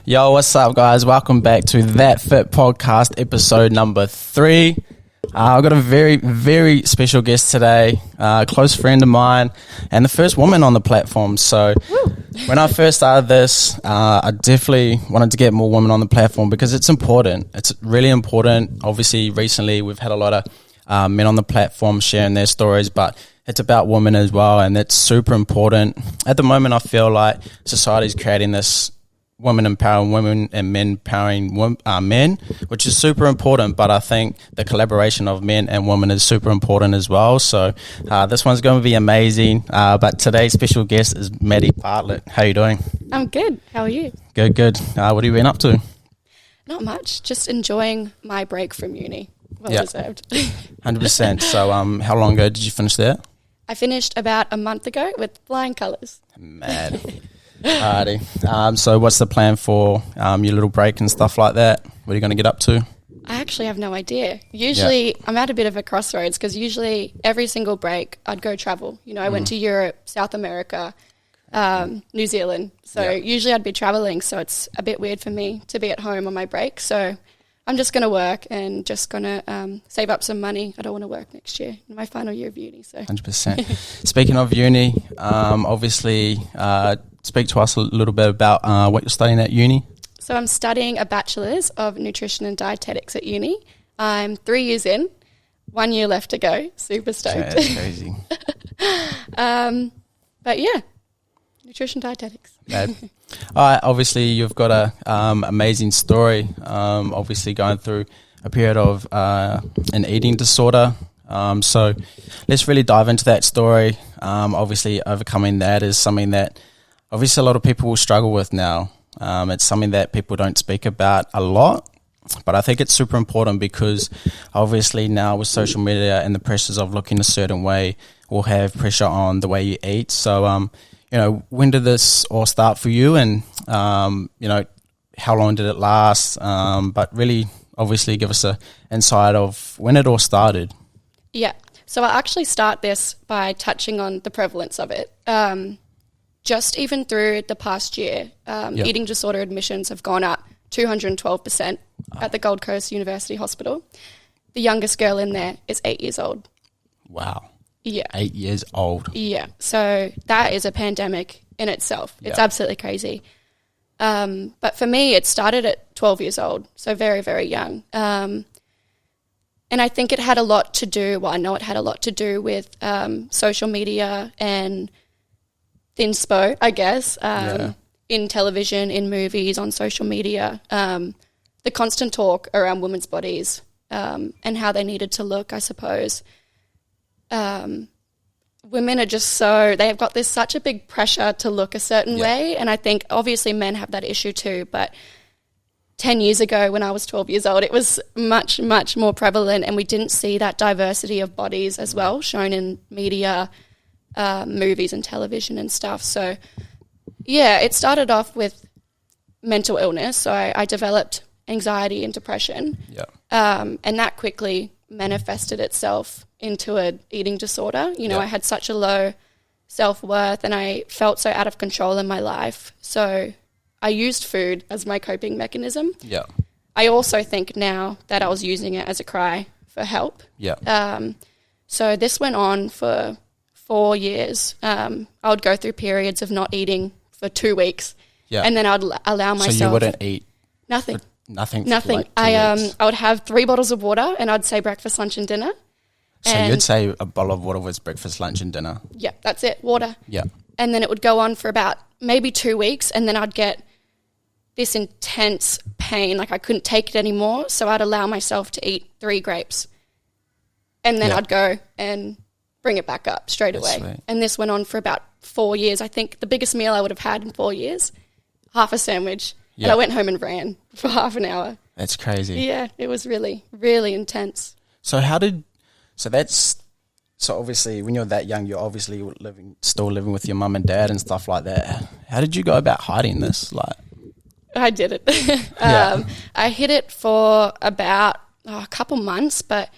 Yo, what's up, guys? Welcome back to THATFIT Podcast, episode number 3. I've got a very, very special guest today, a close friend of mine, and the first woman on the platform. So when I first started this, I definitely wanted to get more women on the platform because it's important. It's really important. Obviously, recently we've had a lot of men on the platform sharing their stories, but it's about women as well, and it's super important. At the moment, I feel like society's creating this women empowering women and men empowering men, which is super important, but I think the collaboration of men and women is super important as well. So this one's going to be amazing, but today's special guest is Maddy Bartlett. How are you doing? I'm good. How are you? Good. What have you been up to? Not much, just enjoying my break from uni. Well deserved. 100%. So how long ago did you finish that? I finished about a month ago with flying colours. Mad. Alrighty. So what's the plan for your little break and stuff like that? What are you going to get up to? I actually have no idea. Usually I'm at a bit of a crossroads because usually every single break I'd go travel. You know, I went to Europe, South America, New Zealand. So usually I'd be travelling, so it's a bit weird for me to be at home on my break. So I'm just going to work and just going to save up some money. I don't want to work next year, in my final year of uni. So 100%. Speaking of uni, obviously speak to us a little bit about what you're studying at uni. So I'm studying a Bachelor's of Nutrition and Dietetics at uni. I'm 3 years in, 1 year left to go. Super stoked. Yeah, that's crazy. But yeah, nutrition dietetics. All right, obviously you've got a amazing story, obviously going through a period of an eating disorder. So let's really dive into that story. Obviously overcoming that is something that obviously a lot of people will struggle with now. It's something that people don't speak about a lot, but I think it's super important because obviously now with social media and the pressures of looking a certain way will have pressure on the way you eat. So, you know, when did this all start for you, and, you know, how long did it last? But really, obviously, give us an insight of when it all started. Yeah. So I actually start this by touching on the prevalence of it. Just even through the past year, eating disorder admissions have gone up 212% at the Gold Coast University Hospital. The youngest girl in there is 8 years old. Wow. Yeah. 8 years old. Yeah. So that is a pandemic in itself. It's absolutely crazy. But for me, it started at 12 years old, so very, very young. And I think it had a lot to do, well, I know it had a lot to do with social media and thinspo, I guess, in television, in movies, on social media, the constant talk around women's bodies and how they needed to look, I suppose. Women are just they have got such a big pressure to look a certain way, and I think obviously men have that issue too, but 10 years ago when I was 12 years old, it was much, much more prevalent, and we didn't see that diversity of bodies as well shown in media, movies and television and stuff. So yeah, it started off with mental illness. So I developed anxiety and depression. And that quickly manifested itself into an eating disorder. You know, I had such a low self-worth and I felt so out of control in my life. So I used food as my coping mechanism. I also think now that I was using it as a cry for help. So this went on for 4 years. I would go through periods of not eating for 2 weeks, and then I'd allow myself. So you wouldn't eat nothing. Nothing. Like I would have 3 bottles of water, and I'd say breakfast, lunch, and dinner. So you'd say a bottle of water was breakfast, lunch, and dinner. Yeah, that's it. Water. Yeah. And then it would go on for about maybe 2 weeks, and then I'd get this intense pain, like I couldn't take it anymore. So I'd allow myself to eat 3 grapes, and then I'd go and bring it back up straight away. Sweet. And this went on for about 4 years. I think the biggest meal I would have had in 4 years, half a sandwich. And I went home and ran for half an hour. That's crazy. Yeah, it was really, really intense. So so obviously when you're that young, you're obviously still living with your mum and dad and stuff like that. How did you go about hiding this? Like, I did it. I hid it for about a couple months, but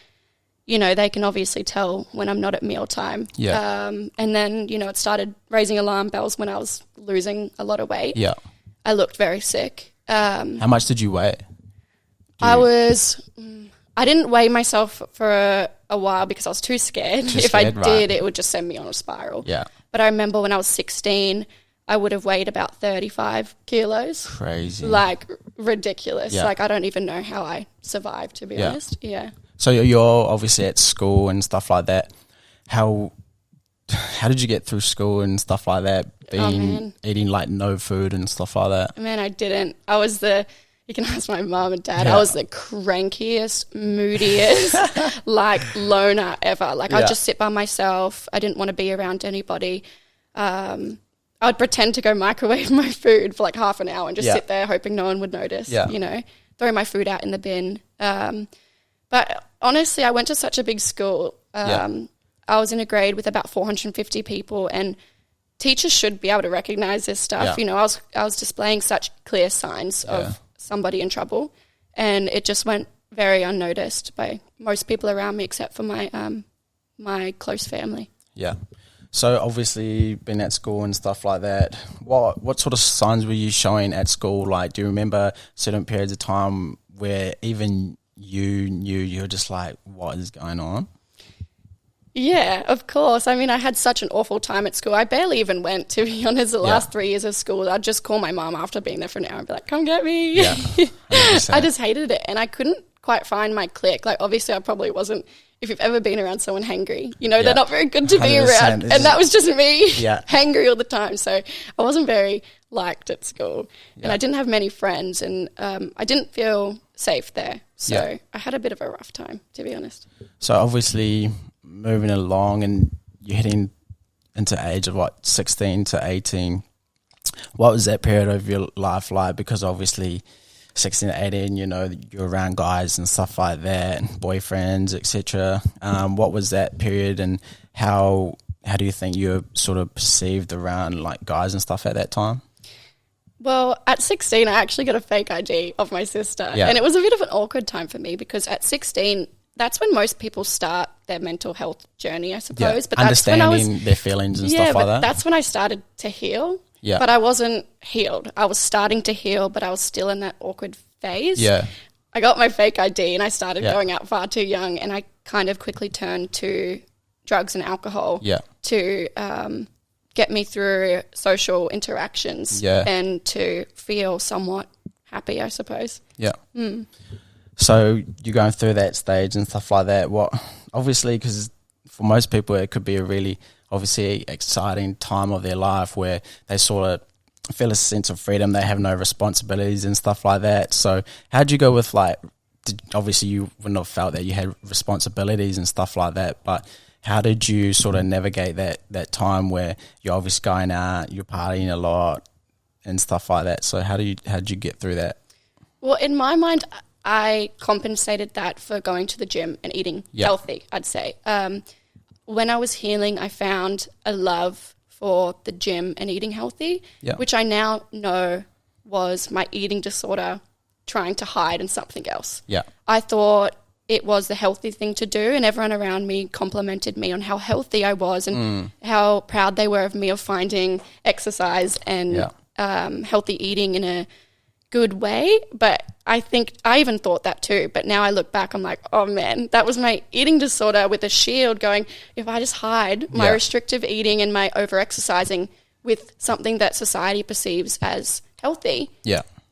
you know, they can obviously tell when I'm not at mealtime. And then, you know, it started raising alarm bells when I was losing a lot of weight. I looked very sick. How much did you weigh? I didn't weigh myself for a while because I was too scared. If I did, it would just send me on a spiral. Yeah. But I remember when I was 16, I would have weighed about 35 kilos. Crazy. Like, ridiculous. Yeah. Like, I don't even know how I survived, to be honest. Yeah. So you're obviously at school and stuff like that. How did you get through school and stuff like that? Eating like no food and stuff like that? Man, I didn't. You can ask my mum and dad. I was the crankiest, moodiest, like loner ever. Like I'd just sit by myself. I didn't want to be around anybody. I would pretend to go microwave my food for like half an hour and just sit there hoping no one would notice, throw my food out in the bin. But honestly, I went to such a big school. I was in a grade with about 450 people, and teachers should be able to recognize this stuff. I was displaying such clear signs of somebody in trouble, and it just went very unnoticed by most people around me except for my close family. Yeah. So obviously being at school and stuff like that, what sort of signs were you showing at school? Like, do you remember certain periods of time where even you knew you're just like, what is going on? Yeah, of course. I mean, I had such an awful time at school. I barely even went, to be honest, the last 3 years of school. I'd just call my mum after being there for an hour and be like, come get me. Yeah, I just hated it. And I couldn't quite find my clique. Like, obviously, I probably wasn't, if you've ever been around someone hangry, they're not very good to be around. And that was just me, hangry all the time. So I wasn't very liked at school. And I didn't have many friends, and I didn't feel safe there. So I had a bit of a rough time, to be honest. So obviously moving along and you're heading into age of 16 to 18, what was that period of your life like? Because obviously 16 to 18, you're around guys and stuff like that, boyfriends, etc. What was that period, and how do you think you were sort of perceived around like guys and stuff at that time? Well, at 16, I actually got a fake ID of my sister. And it was a bit of an awkward time for me because at 16, that's when most people start their mental health journey, I suppose. Yeah. But understanding their feelings and stuff like that. That's when I started to heal. Yeah. But I wasn't healed. I was starting to heal, but I was still in that awkward phase. Yeah. I got my fake ID and I started going out far too young, and I kind of quickly turned to drugs and alcohol to get me through social interactions and to feel somewhat happy, I suppose. Yeah. So you're going through that stage and stuff like that. Obviously, because for most people it could be a really obviously exciting time of their life where they sort of feel a sense of freedom. They have no responsibilities and stuff like that. So how'd you go with obviously you wouldn't have felt that you had responsibilities and stuff like that, but how did you sort of navigate that time where you're obviously going out, you're partying a lot and stuff like that? So how did you get through that? Well, in my mind, I compensated that for going to the gym and eating healthy, I'd say. When I was healing, I found a love for the gym and eating healthy, which I now know was my eating disorder trying to hide in something else. Yeah. I thought it was the healthy thing to do, and everyone around me complimented me on how healthy I was and how proud they were of me of finding exercise and healthy eating in a good way. But I think I even thought that too, but now I look back, I'm like, oh man, that was my eating disorder with a shield going, if I just hide my restrictive eating and my over-exercising with something that society perceives as healthy,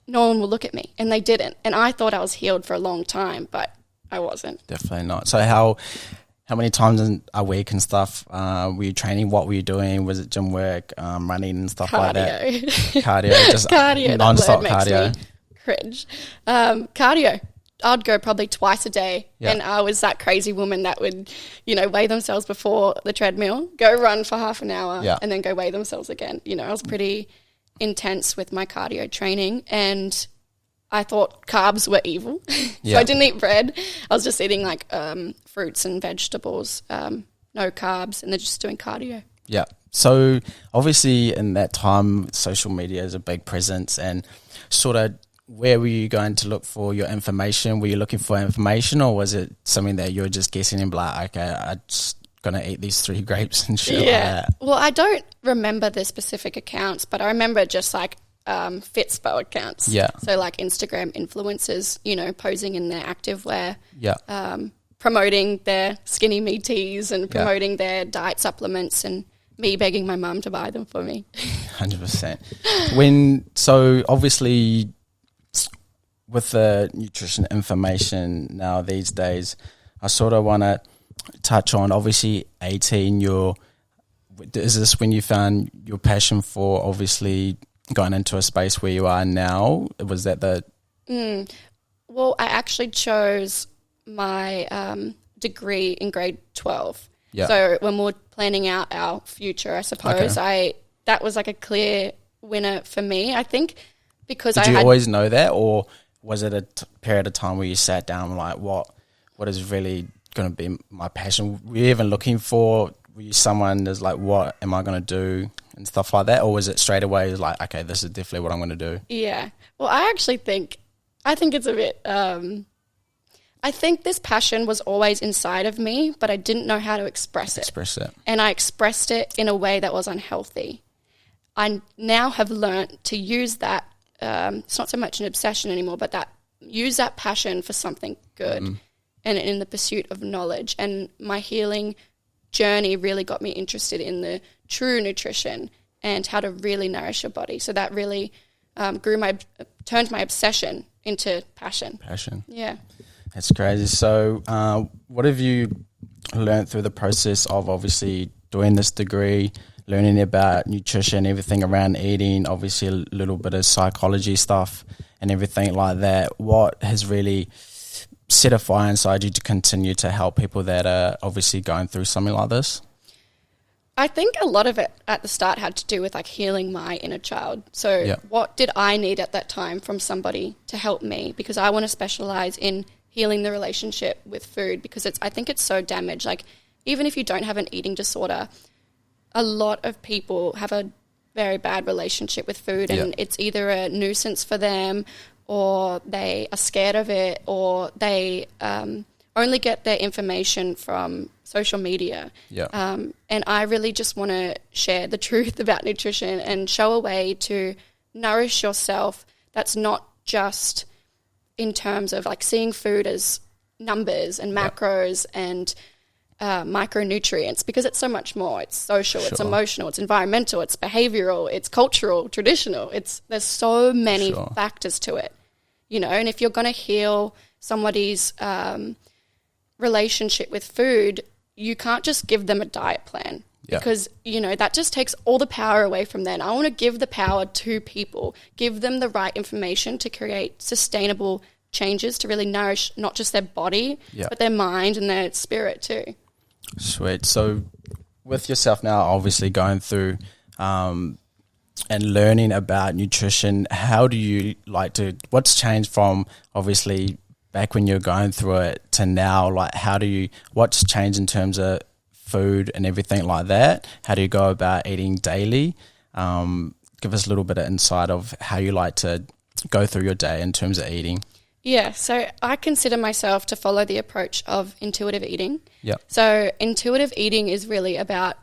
no one will look at me. And they didn't. And I thought I was healed for a long time, but I wasn't. Definitely not. So how many times in a week and stuff were you training? What were you doing? Was it gym work, running and stuff like that? Cardio. Just cardio. Non-stop cardio. Cringe. Cardio. I'd go probably twice a day, and I was that crazy woman that would, weigh themselves before the treadmill, go run for half an hour, and then go weigh themselves again. I was pretty intense with my cardio training, and I thought carbs were evil. So I didn't eat bread. I was just eating like fruits and vegetables, no carbs, and then just doing cardio. Yeah. So obviously in that time, social media is a big presence, and sort of where were you going to look for your information? Were you looking for information, or was it something that you were just guessing and be like, okay, I'm just going to eat these 3 grapes and shit like that? Well, I don't remember the specific accounts, but I remember just like Fitspo accounts. Yeah. So like Instagram influencers, you know, posing in their activewear. Yeah. Promoting their skinny me teas and promoting their diet supplements, and me begging my mum to buy them for me. 100%. So obviously with the nutrition information now these days, I sort of want to touch on, obviously 18, is this when you found your passion for obviously going into a space where you are now? Was that Well, I actually chose my degree in grade 12. Yeah. So when we're planning out our future, I suppose, that was like a clear winner for me, I think, because Did you always know that, or was it a period of time where you sat down like, what is really going to be my passion? Were you even looking were you someone that's like, what am I going to do and stuff like that? Or was it straight away like, okay, this is definitely what I'm going to do? Yeah. Well, I think it's a bit, I think this passion was always inside of me, but I didn't know how to express it. And I expressed it in a way that was unhealthy. I now have learnt to use that, it's not so much an obsession anymore, but use that passion for something good and in the pursuit of knowledge. And my healing journey really got me interested in the true nutrition and how to really nourish your body. So that really turned my obsession into passion. Yeah. That's crazy. So what have you learned through the process of obviously doing this degree, learning about nutrition, everything around eating, obviously a little bit of psychology stuff and everything like that? What has really set a fire inside you to continue to help people that are obviously going through something like this? I think a lot of it at the start had to do with like healing my inner child. So what did I need at that time from somebody to help me? Because I want to specialize in healing the relationship with food, because I think it's so damaged. Like, even if you don't have an eating disorder, a lot of people have a very bad relationship with food, and it's either a nuisance for them, or they are scared of it, or they only get their information from social media. And I really just want to share the truth about nutrition and show a way to nourish yourself that's not just in terms of like seeing food as numbers and macros and micronutrients, because it's so much more. It's social, it's emotional, it's environmental, it's behavioral, it's cultural, traditional. There's so many factors to it, you know. And if you're going to heal somebody's relationship with food, you can't just give them a diet plan. Because, you know, that just takes all the power away from them. I want to give the power to people, give them the right information to create sustainable changes to really nourish not just their body, but their mind and their spirit too. Sweet. So with yourself now, obviously going through and learning about nutrition, how do you what's changed from obviously back when you're going through it to now? Like, what's changed in terms of food and everything like that? How do you go about eating daily? Give us a little bit of insight of how you like to go through your day in terms of eating. Yeah, so I consider myself to follow the approach of intuitive eating. So intuitive eating is really about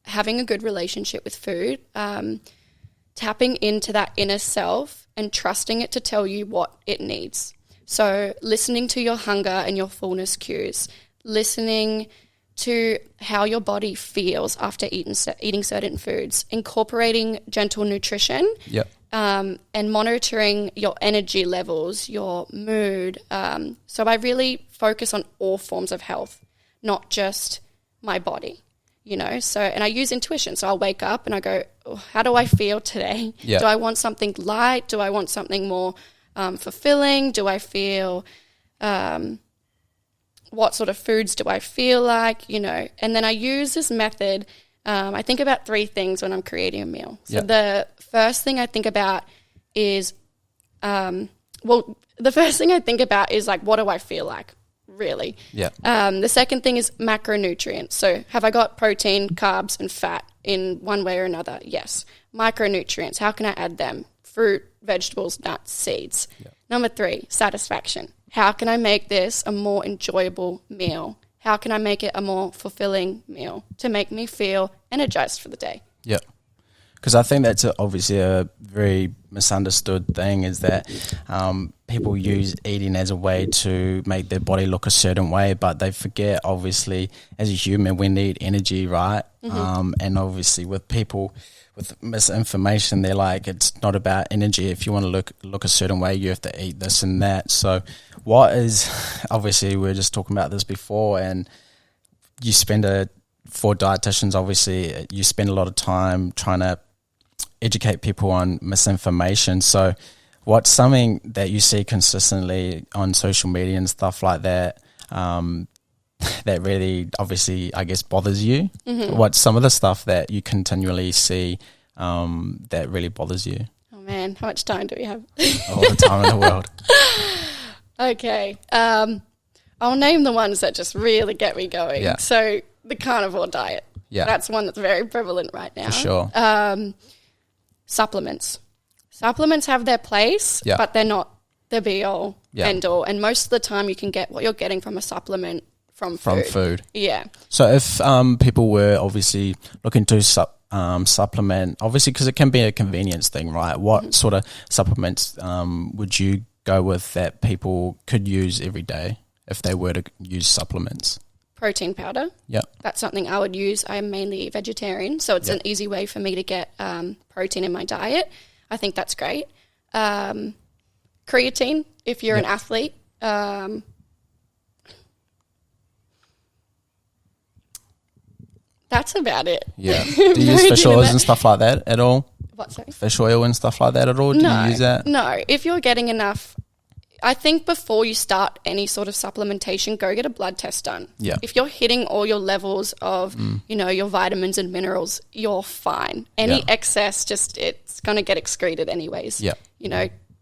having a good relationship with food, tapping into that inner self and trusting it to tell you what it needs. So listening to your hunger and your fullness cues, listening to how your body feels after eating certain foods, incorporating gentle nutrition, and monitoring your energy levels, your mood. So I really focus on all forms of health, not just my body, you know. So, and I use intuition. So I'll wake up and I go, how do I feel today? Do I want something light? Do I want something more fulfilling? Do I feel... what sort of foods do I feel like, you know? And then I use this method. I think about three things when I'm creating a meal. So the first thing I think about is, like, what do I feel like, really? The second thing is macronutrients. So have I got protein, carbs, and fat in one way or another? Yes. Micronutrients, how can I add them? Fruit, vegetables, nuts, seeds. Number 3, satisfaction. How can I make this a more enjoyable meal? How can I make it a more fulfilling meal to make me feel energized for the day? Because I think that's obviously a very misunderstood thing is that people use eating as a way to make their body look a certain way, but they forget, obviously, as a human, we need energy, right? And obviously with people with misinformation, they're like, it's not about energy. If you want to look a certain way, you have to eat this and that. So what is, obviously, we were just talking about this before, and you spend for dietitians, obviously, you spend a lot of time trying to educate people on misinformation. So what's something that you see consistently on social media and stuff like that, that really, obviously, I guess, bothers you? What's some of the stuff that you continually see that really bothers you? Oh, man, how much time do we have? All the time in the world. Okay. I'll name the ones that just really get me going. Yeah. So the carnivore diet. Yeah. That's one that's very prevalent right now. For sure. Supplements. Supplements have their place, but they're not the be-all, end-all. And most of the time you can get what you're getting from a supplement from food. Yeah. So if people were obviously looking to supplement, obviously because it can be a convenience thing, right? What sort of supplements would you go with that people could use every day if they were to use supplements? Protein powder. Yeah. That's something I would use. I'm mainly vegetarian, so it's an easy way for me to get protein in my diet. I think that's great. Creatine, if you're an athlete. That's about it. Yeah. Do you use fish oils and stuff like that at all? What, sorry? Fish oil and stuff like that at all? Do you use that? No. If you're getting enough, I think before you start any sort of supplementation, go get a blood test done. Yeah. If you're hitting all your levels of, your vitamins and minerals, you're fine. Any excess, it's going to get excreted anyways. Yeah.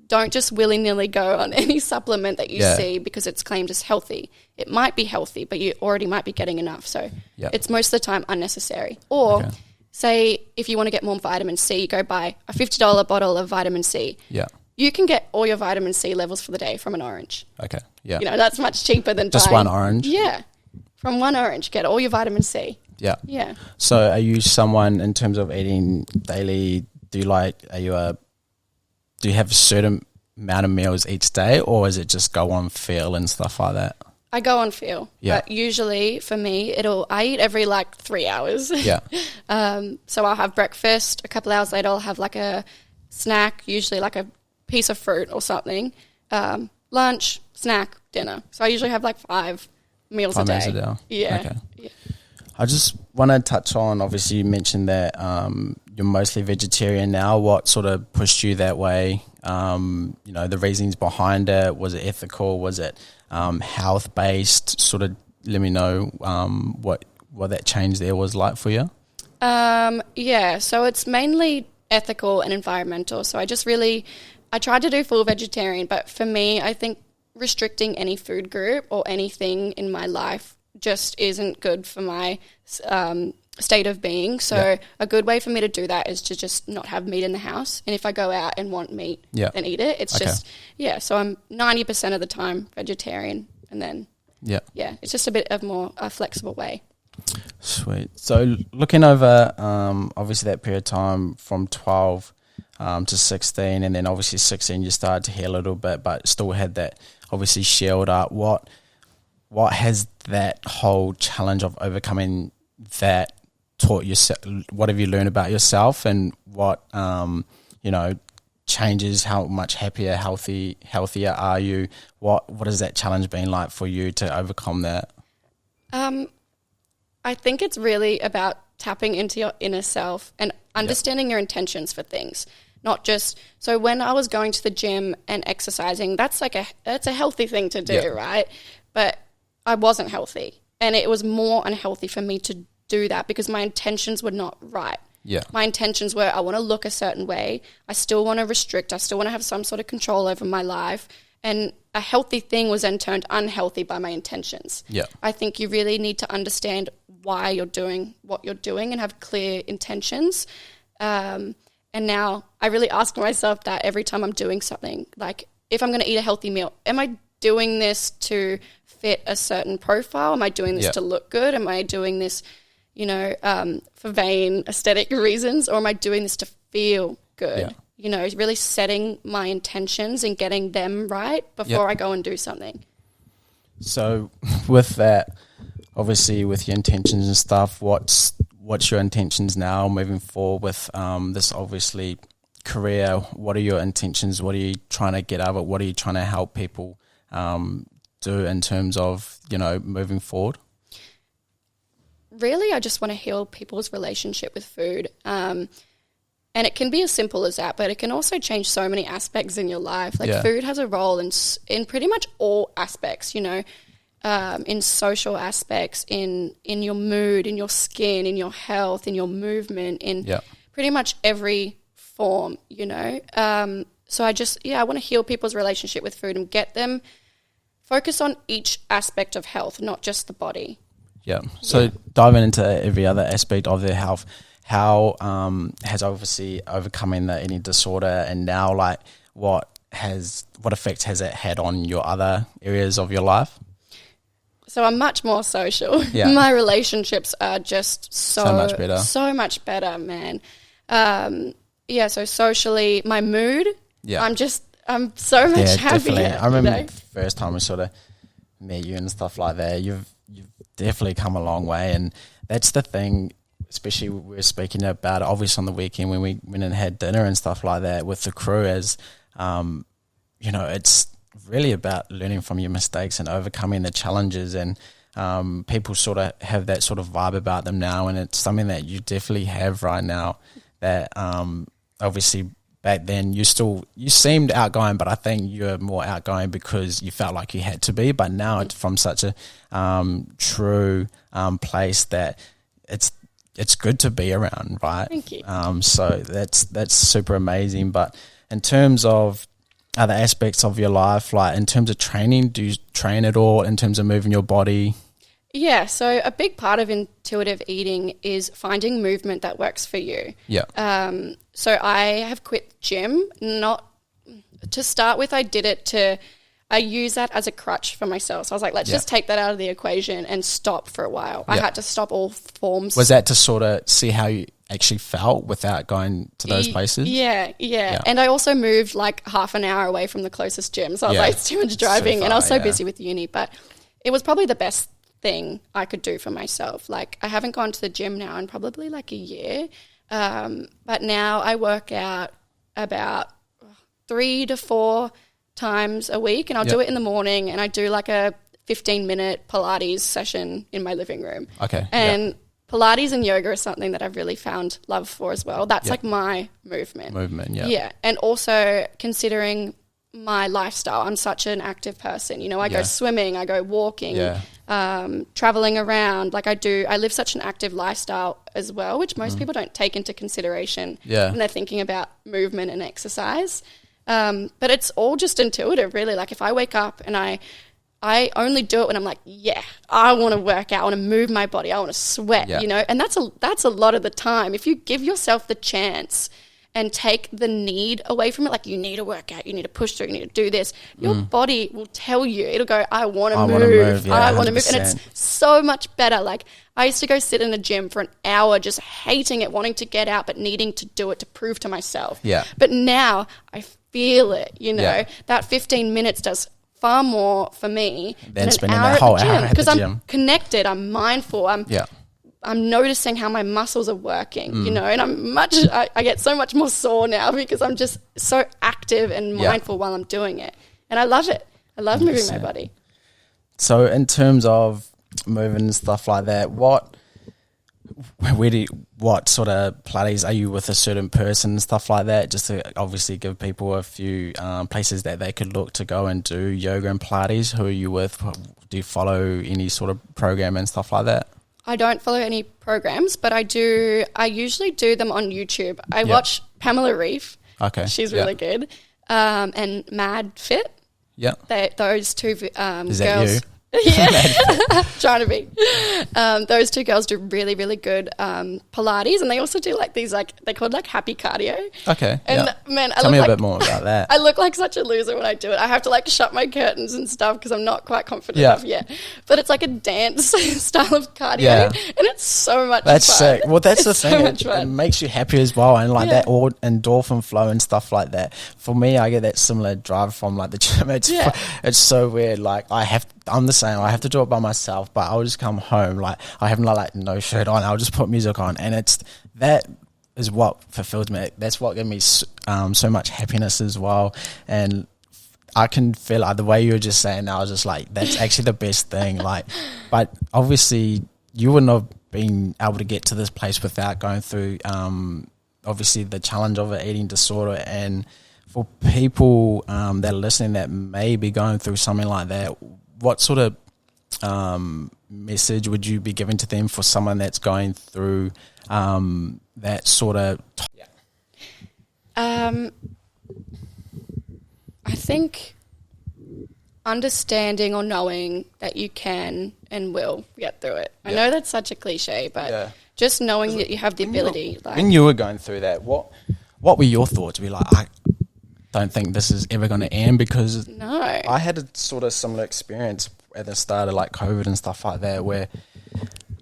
Don't just willy-nilly go on any supplement that you see because it's claimed as healthy. It might be healthy, but you already might be getting enough. So it's most of the time unnecessary. Or say if you want to get more vitamin C, you go buy a $50 bottle of vitamin C. Yeah. You can get all your vitamin C levels for the day from an orange. Okay, yeah. That's much cheaper than just buying. one orange? Yeah. From one orange, get all your vitamin C. Yeah. Yeah. So are you someone, in terms of eating daily, do you have a certain amount of meals each day, or is it just go on feel and stuff like that? I go on feel. Yeah. But usually for me, I eat every 3 hours. Yeah. So I'll have breakfast. A couple hours later, I'll have a snack, usually a piece of fruit or something. Lunch, snack, dinner. So I usually have 5 meals a day. 5 meals a day. Yeah. Okay. Yeah. I just want to touch on, obviously you mentioned that you're mostly vegetarian now. What sort of pushed you that way? The reasons behind it. Was it ethical? Was it health-based? Sort of let me know what that change there was like for you. So it's mainly ethical and environmental. So I tried to do full vegetarian, but for me, I think restricting any food group or anything in my life just isn't good for my state of being. So a good way for me to do that is to just not have meat in the house. And if I go out and want meat, then eat it. It's so I'm 90% of the time vegetarian, and then it's just a bit of more flexible way. Sweet. So looking over obviously that period of time from 12 to 16, and then obviously 16 you started to heal a little bit, but still had that obviously shield up. What has that whole challenge of overcoming that taught yourself? What have you learned about yourself, and what changes? How much happier, healthier are you? What has that challenge been like for you to overcome that? I think it's really about tapping into your inner self and understanding your intentions for things. Not just, so when I was going to the gym and exercising, that's a healthy thing to do, right? But I wasn't healthy, and it was more unhealthy for me to do that because my intentions were not right. Yeah. My intentions were, I want to look a certain way. I still want to restrict. I still want to have some sort of control over my life. And a healthy thing was then turned unhealthy by my intentions. Yeah. I think you really need to understand why you're doing what you're doing and have clear intentions. And now I really ask myself that every time I'm doing something, if I'm going to eat a healthy meal, am I doing this to fit a certain profile? Am I doing this to look good? Am I doing this, for vain aesthetic reasons? Or am I doing this to feel good? really setting my intentions and getting them right before I go and do something. So with that, obviously with your intentions and stuff, what's your intentions now moving forward with this obviously career? What are your intentions? What are you trying to get out of it? What are you trying to help people do in terms of, moving forward? Really, I just want to heal people's relationship with food. And it can be as simple as that, but it can also change so many aspects in your life. Like food has a role in pretty much all aspects, in social aspects, in your mood, in your skin, in your health, in your movement, in pretty much every form, So I want to heal people's relationship with food and get them focus on each aspect of health, not just the body. Yeah. So diving into every other aspect of their health, how has obviously overcoming the eating disorder and now what effect has it had on your other areas of your life? So I'm much more social. Yeah. My relationships are just so much better. So much better, man. So socially, my mood, I'm so much happier. Definitely. I remember the first time we sort of met you and stuff like that. You've definitely come a long way, and that's the thing. Especially we were speaking about it, obviously on the weekend when we went and had dinner and stuff like that with the crew, as it's really about learning from your mistakes and overcoming the challenges, and people sort of have that sort of vibe about them now, and it's something that you definitely have right now. That obviously back then you seemed outgoing, but I think you're more outgoing because you felt like you had to be. But now it's from such a true place that it's good to be around, right? Thank you. So that's super amazing. But in terms of other aspects of your life, like in terms of training, do you train at all in terms of moving your body? Yeah, so a big part of intuitive eating is finding movement that works for you. Yeah. So I have quit gym, not to start with. I use that as a crutch for myself. So I was like, let's just take that out of the equation and stop for a while. I had to stop all forms. Was that to sort of see how you actually felt without going to those places? Yeah. And I also moved like half an hour away from the closest gym. So I was like, it's too much driving. So far, and I was so busy with uni. But it was probably the best thing I could do for myself. Like I haven't gone to the gym now in probably like a year. But now I work out about 3 to 4 times a week, and I'll do it in the morning, and I do like a 15-minute Pilates session in my living room. Okay. And Pilates and yoga is something that I've really found love for as well. That's like my movement. Yeah. And also considering my lifestyle, I'm such an active person. I go swimming, I go walking, traveling around. Like I live such an active lifestyle as well, which most people don't take into consideration when they're thinking about movement and exercise. But it's all just intuitive, really. Like if I wake up and I only do it when I'm like, I want to work out, I want to move my body, I want to sweat, and that's a lot of the time. If you give yourself the chance and take the need away from it, like you need to work out, you need to push through, you need to do this, your body will tell you, it'll go, I want to move, I want to move. And it's so much better. Like I used to go sit in a gym for an hour just hating it, wanting to get out, but needing to do it to prove to myself. Yeah. But now I feel it, that 15 minutes does far more for me than an hour at the gym, because I'm connected, I'm mindful, I'm noticing how my muscles are working, and I get so much more sore now because I'm just so active and mindful while I'm doing it. And I love it. I love moving my body. So in terms of moving and stuff like that, what sort of Pilates are you with a certain person and stuff like that? Just to obviously give people a few places that they could look to go and do yoga and Pilates. Who are you with? Do you follow any sort of program and stuff like that? I don't follow any programs, but I usually do them on YouTube. I watch Pamela Reif. Okay. She's really good. And Mad Fit. Yeah. Those two girls. Is that you? Yeah, trying to be. Those two girls do really, really good Pilates, and they also do like these, like they call it like happy cardio. Okay. And man, tell me a bit more about that. I look like such a loser when I do it. I have to like shut my curtains and stuff because I'm not quite confident enough yet. But it's like a dance style of cardio, and it's so much fun. That's sick. Well, that's the thing. So it makes you happy as well, and like that endorphin flow and stuff like that. For me, I get that similar drive from like the gym. It's so weird. Like I'm the same. I have to do it by myself, but I'll just come home like I have like no shirt on. I'll just put music on, and that is what fulfills me. That's what gives me so much happiness as well. And I can feel like the way you were just saying, I was just like, that's actually the best thing. Like, but obviously you wouldn't have been able to get to this place without going through obviously the challenge of an eating disorder. And for people that are listening that may be going through something like that, what sort of message would you be giving to them for someone that's going through that sort of I think understanding or knowing that you can and will get through it. I know that's such a cliche, but just knowing that you have the ability. When you were going through that, what were your thoughts? Be like, I don't think this is ever going to end, because I had a sort of similar experience at the start of like COVID and stuff like that, where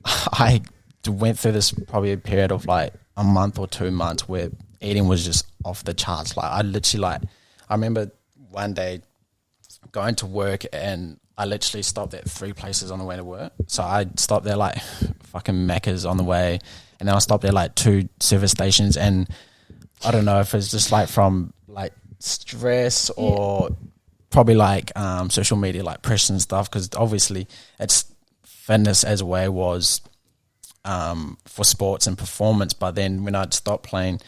I went through this probably a period of like a month or 2 months where eating was just off the charts. Like I literally I remember one day going to work and I literally stopped at 3 places on the way to work. So I stopped there like fucking Macca's on the way, and then I stopped there like 2 service stations, and I don't know if it's just like from like stress or probably like social media like pressure and stuff, because obviously it's fitness as a way was for sports and performance, but then when I'd stopped playing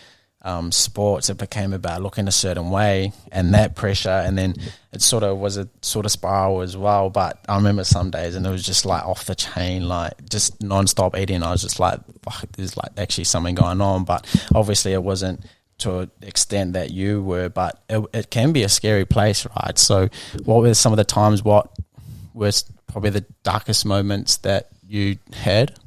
sports, it became about looking a certain way and that pressure, and then it sort of was a sort of spiral as well. But I remember some days and it was just like off the chain, like just non-stop eating. I was just like, fuck, there's like actually something going on. But obviously it wasn't to an extent that you were, but it can be a scary place, right? So what were some of the times, what was probably the darkest moments that you had?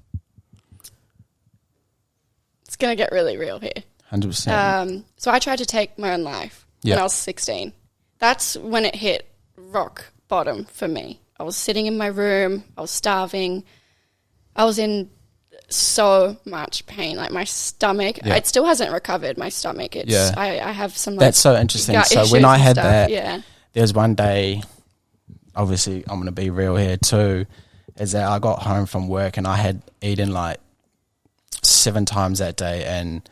It's going to get really real here. 100%. So I tried to take my own life when I was 16. That's when it hit rock bottom for me. I was sitting in my room. I was starving. I was in so much pain. Like my stomach, it still hasn't recovered, my stomach. I have some like, that's so interesting. So when I had that, there was one day, obviously I'm going to be real here too, is that I got home from work and I had eaten like 7 times that day, and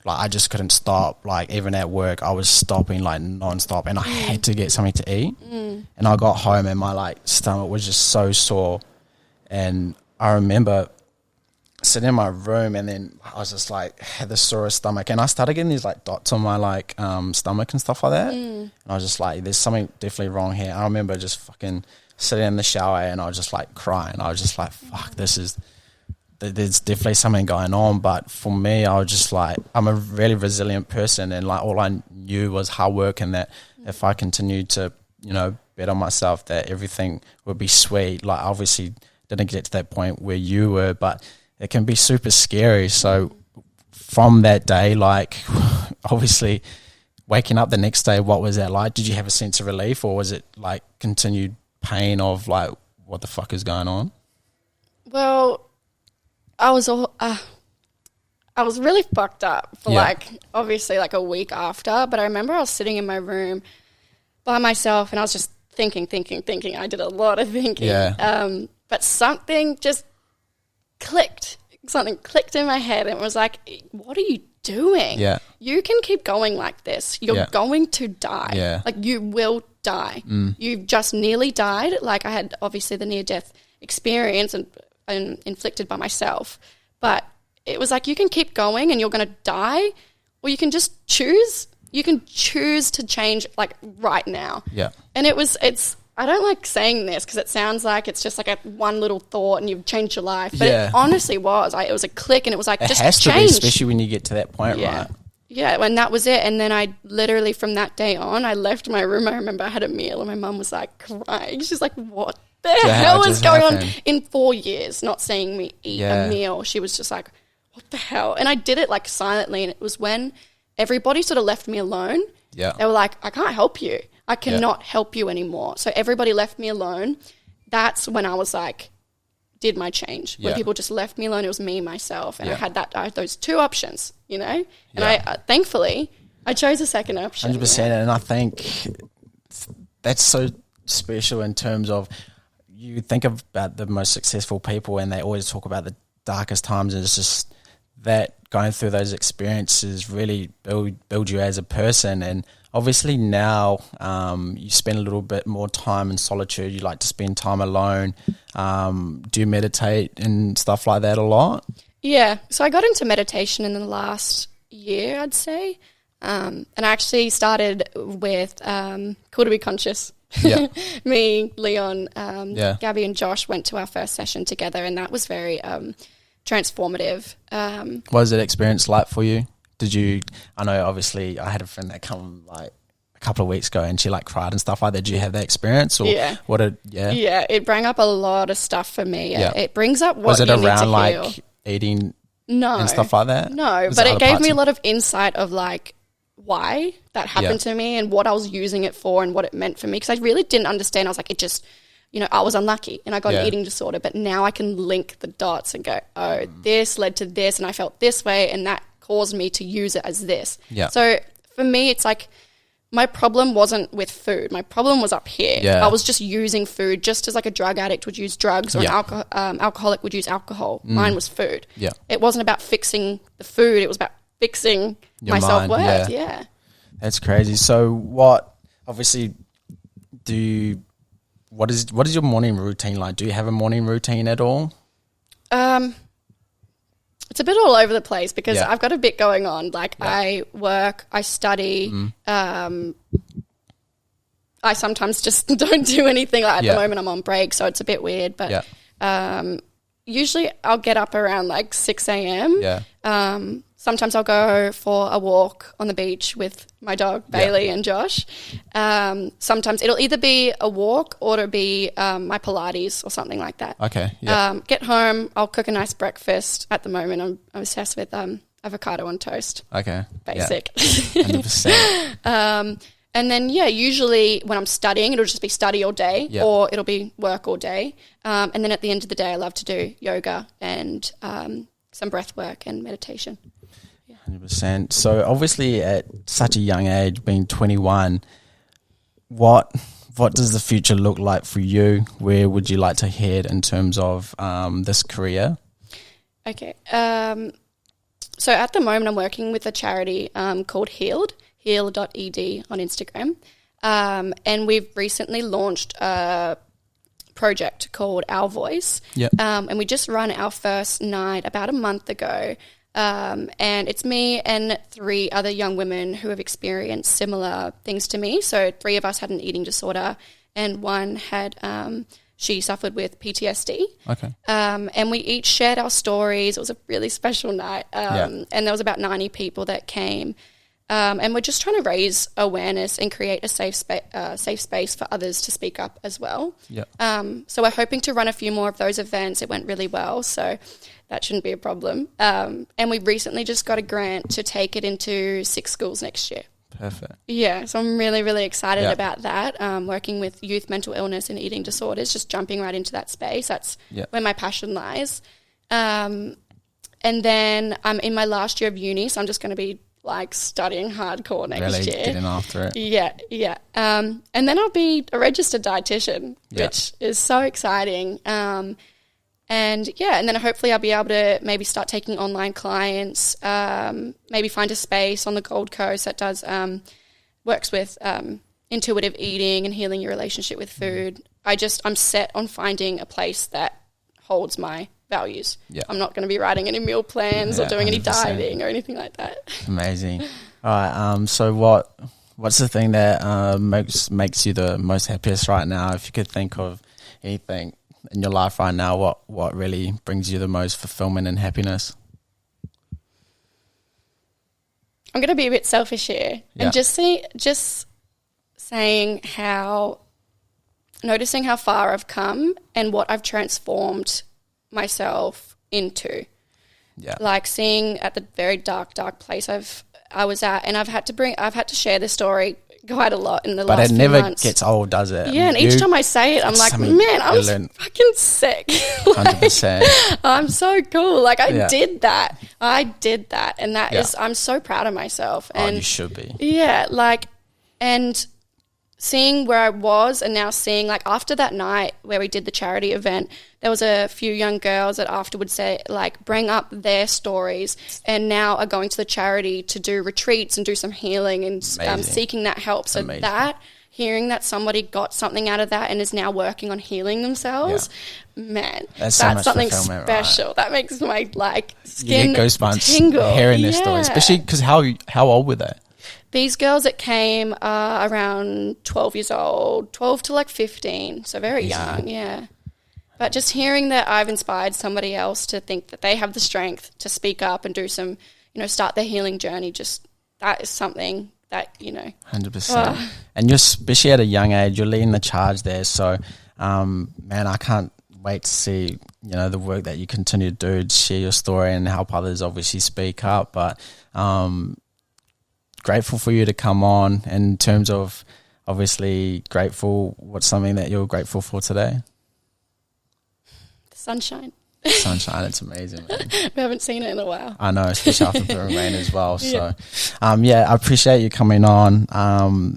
like I just couldn't stop. Like even at work I was stopping like non-stop, and I had to get something to eat. And I got home and my like stomach was just so sore, and I remember sitting in my room, and then I was just like had the sorest stomach, and I started getting these like dots on my like stomach and stuff like that. And I was just like, there's something definitely wrong here. I remember just fucking sitting in the shower and I was just like crying. I was just like, fuck, there's definitely something going on. But for me, I was just like, I'm a really resilient person, and like all I knew was hard work, and that if I continued to, you know, bet on myself that everything would be sweet. Like obviously didn't get to that point where you were, but it can be super scary. So from that day, like obviously waking up the next day, what was that like? Did you have a sense of relief, or was it like continued pain of like, what the fuck is going on? Well, I was really fucked up for like obviously like a week after, but I remember I was sitting in my room by myself and I was just thinking. I did a lot of thinking. But something just clicked. Something clicked in my head and it was like, what are you doing? You can keep going like this. You're going to die. Like you will die. You've just nearly died. Like I had obviously the near-death experience and inflicted by myself, but it was like, you can keep going and you're going to die, or you can just choose. You can choose to change like right now. And it's I don't like saying this because it sounds like it's just like a one little thought and you've changed your life, but it honestly was. It was a click, and it was like, just change. It has to be, especially when you get to that point, right? And that was it. And then I literally, from that day on, I left my room. I remember I had a meal and my mum was like crying. She's like, what the hell is going on? Happened? In 4 years, not seeing me eat a meal, she was just like, what the hell? And I did it like silently, and it was when everybody sort of left me alone. Yeah. They were like, I can't help you. I cannot help you anymore. So everybody left me alone. That's when I was like, did my change. When people just left me alone, it was me, myself. And I had those two options, you know? And I thankfully, I chose the second option. 100%. And I think that's so special in terms of you think about the most successful people and they always talk about the darkest times, and it's just that going through those experiences really build you as a person. And obviously now you spend a little bit more time in solitude. You like to spend time alone. Do you meditate and stuff like that a lot? Yeah. So I got into meditation in the last year, I'd say. And I actually started with Cool to Be Conscious. Yeah. Me, Leon, Gabby and Josh went to our first session together, and that was very transformative. What was that experience like for you? I know obviously I had a friend that come like a couple of weeks ago and she like cried and stuff like that. Did you have that experience? Or Yeah, it brought up a lot of stuff for me. It brings up what was it you need around to like heal. Eating No. and stuff like that? No, but it gave me a lot of insight of like why that happened to me and what I was using it for and what it meant for me, because I really didn't understand. I was like, it just, I was unlucky and I got an eating disorder, but now I can link the dots and go, oh, this led to this and I felt this way and that caused me to use it as this. Yeah. So for me, it's like my problem wasn't with food. My problem was up here. Yeah. I was just using food just as like a drug addict would use drugs or an alcoholic would use alcohol. Mine was food. Yeah. It wasn't about fixing the food. It was about fixing my self-worth. Yeah. That's crazy. So what is your morning routine like? Do you have a morning routine at all? It's a bit all over the place because I've got a bit going on. Like I work, I study. I sometimes just don't do anything. Like at the moment I'm on break, so it's a bit weird. But usually I'll get up around like 6 a.m. Yeah. Sometimes I'll go for a walk on the beach with my dog, Bailey and Josh. Sometimes it'll either be a walk or it'll be my Pilates or something like that. Okay. Yeah. Get home, I'll cook a nice breakfast. At the moment, I'm obsessed with avocado on toast. Okay. Basic. 100%. And then, usually when I'm studying, it'll just be study all day or it'll be work all day. And then at the end of the day, I love to do yoga and some breath work and meditation. 100%. So obviously at such a young age, being 21, what does the future look like for you? Where would you like to head in terms of this career? Okay. So at the moment I'm working with a charity called Healed, heal.ed on Instagram. And we've recently launched a project called Our Voice. Yep. And we just run our first night about a month ago. And it's me and 3 other young women who have experienced similar things to me. So 3 of us had an eating disorder and one had, she suffered with PTSD. Okay. And we each shared our stories. It was a really special night. And there was about 90 people that came. And we're just trying to raise awareness and create a safe space for others to speak up as well. Yep. So we're hoping to run a few more of those events. It went really well, so that shouldn't be a problem. And we recently just got a grant to take it into 6 schools next year. Perfect. Yeah, so I'm really, really excited about that. Working with youth mental illness and eating disorders, just jumping right into that space. That's where my passion lies. And then I'm in my last year of uni, so I'm just going to be like studying hardcore next year. Getting after it. Yeah. And then I'll be a registered dietitian, which is so exciting. And then hopefully I'll be able to maybe start taking online clients, maybe find a space on the Gold Coast that does works with intuitive eating and healing your relationship with food. I'm set on finding a place that holds my values. Yeah. I'm not going to be writing any meal plans or doing 100%. Any dieting or anything like that. Amazing. All right. So what's the thing that makes you the most happiest right now? If you could think of anything in your life right now, what really brings you the most fulfillment and happiness? I'm going to be a bit selfish here and just saying how noticing how far I've come and what I've transformed myself into. Yeah. Like seeing at the very dark place I was at, and I've had to share this story quite a lot in the last few months. But it never gets old, does it? Yeah, and each time I say it, I'm like, man, I was fucking sick. 100%. I'm so cool. Like, I did that. And that is, I'm so proud of myself. And you should be. Yeah, like, and seeing where I was and now seeing, like, after that night where we did the charity event, there was a few young girls that afterwards say, like, bring up their stories and now are going to the charity to do retreats and do some healing and seeking that help. So hearing that somebody got something out of that and is now working on healing themselves, man, that's something special. Right? That makes my, like, skin tingle. Hearing their stories, especially because how old were they? These girls that came are around 12 years old, 12 to like 15, so very young, yeah. But just hearing that I've inspired somebody else to think that they have the strength to speak up and do some, start their healing journey, just that is something that, 100%. And you're, especially at a young age, you're leading the charge there. So, man, I can't wait to see, the work that you continue to do to share your story and help others obviously speak up. But, grateful for you to come on. In terms of obviously grateful, what's something that you're grateful for today? The sunshine. Sunshine, it's amazing, man. We haven't seen it in a while. I know, especially after the rain as well. So, I appreciate you coming on.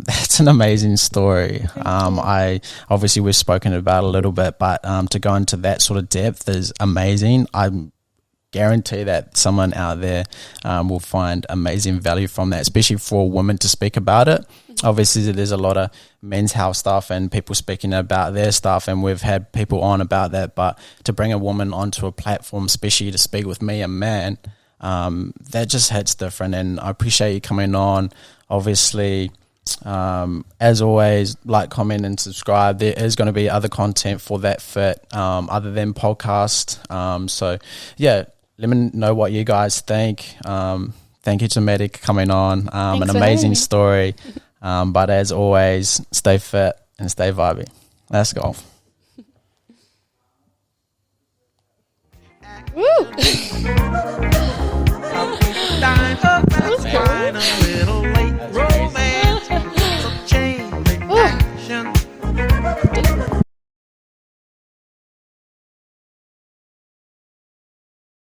That's an amazing story. We've spoken about it a little bit, but to go into that sort of depth is amazing. I guarantee that someone out there will find amazing value from that, especially for women to speak about it. Obviously, there's a lot of men's health stuff and people speaking about their stuff, and we've had people on about that. But to bring a woman onto a platform, especially to speak with me, a man, that just hits different. And I appreciate you coming on. Obviously, as always, like, comment and subscribe. There is going to be other content for THATFIT other than podcast. Let me know what you guys think. Thank you to Medic coming on. An amazing story. But as always, stay fit and stay vibey. Let's go. Woo! That was cool.